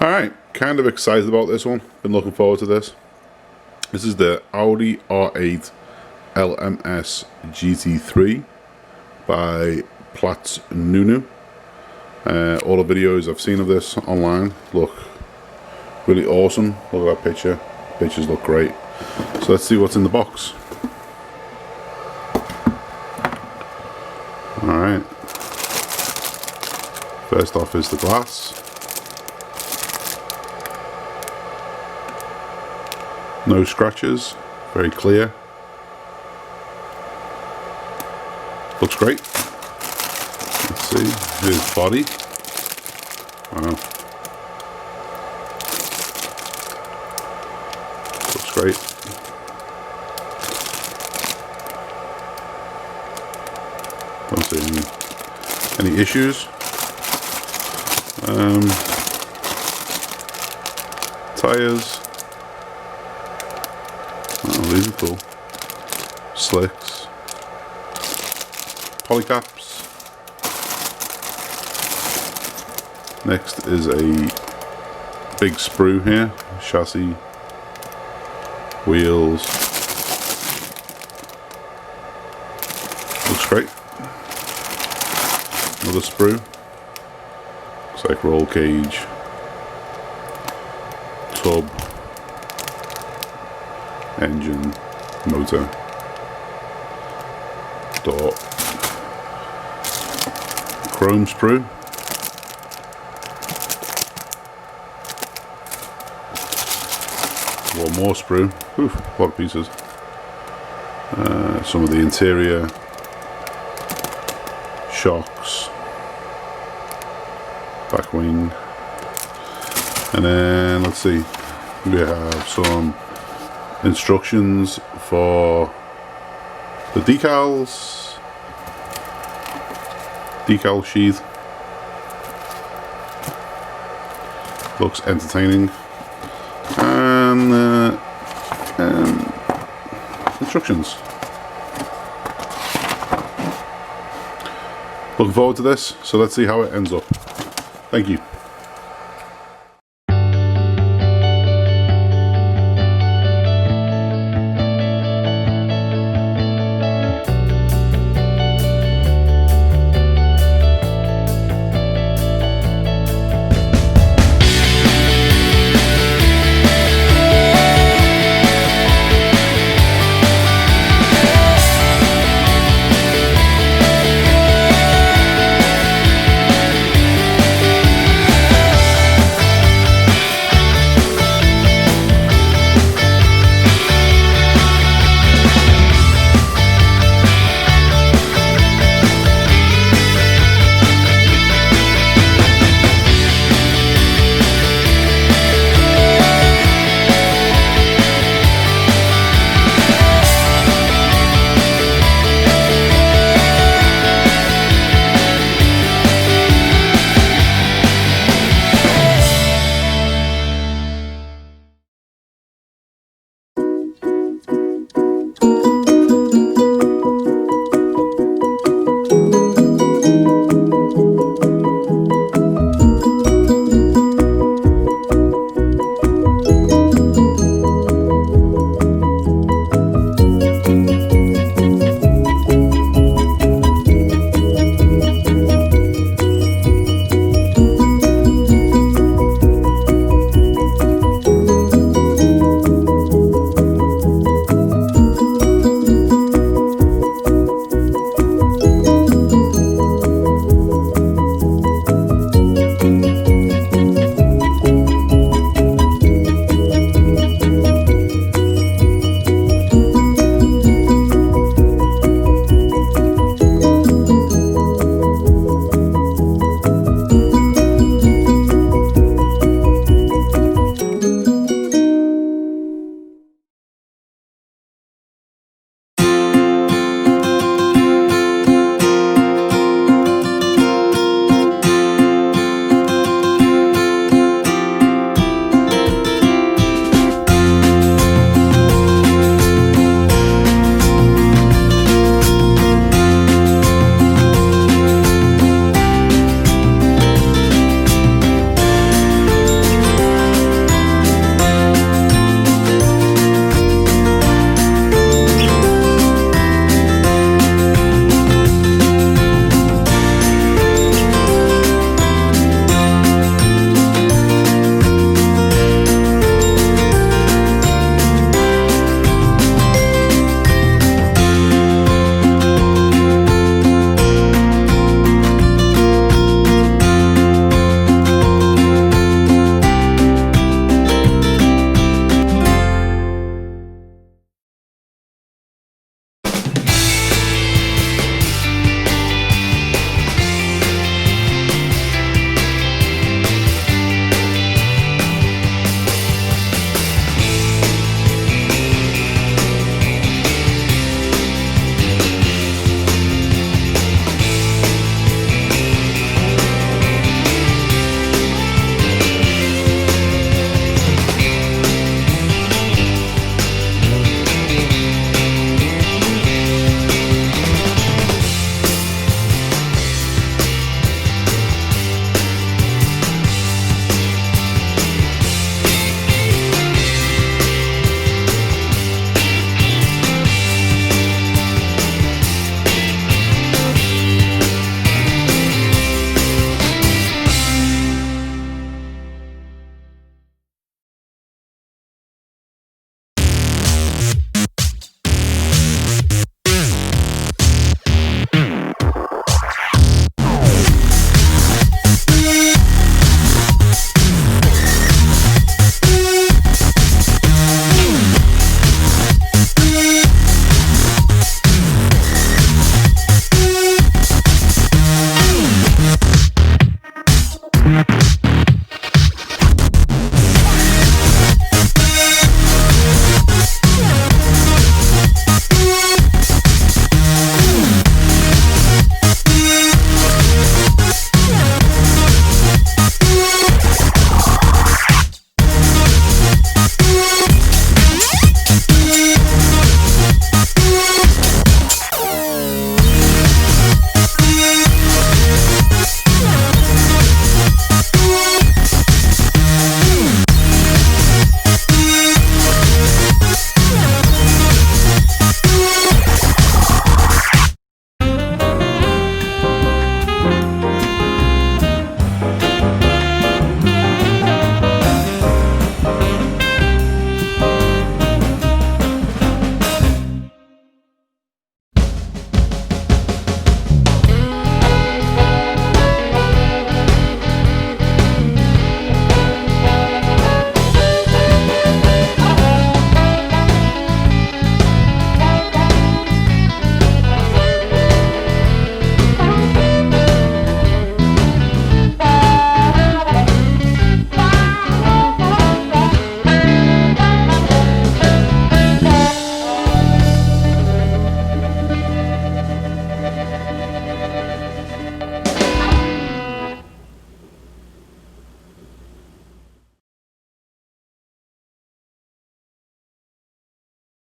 Alright, kind of excited about this one. Been looking forward to this. This is the Audi R8 LMS GT3 by Platz Nunu. All the videos I've seen of this online look really awesome. Look at that picture. Pictures look great. So let's see what's in the box. Alright. First off is the glass. No scratches, very clear. Looks great. Let's see, here's body. Wow. Looks great. Don't see any issues. Tires. Oh, these are cool. Slicks. Polycaps. Next is a big sprue here. Chassis. Wheels. Looks great. Another sprue. Looks like roll cage. Tub. Engine, motor, door, chrome sprue, one more sprue, oof, a lot of pieces, some of the interior, shocks, back wing, and then let's see, we have some instructions for the decals, decal sheath. Looks entertaining, and instructions. Looking forward to this, so let's see how it ends up. Thank you.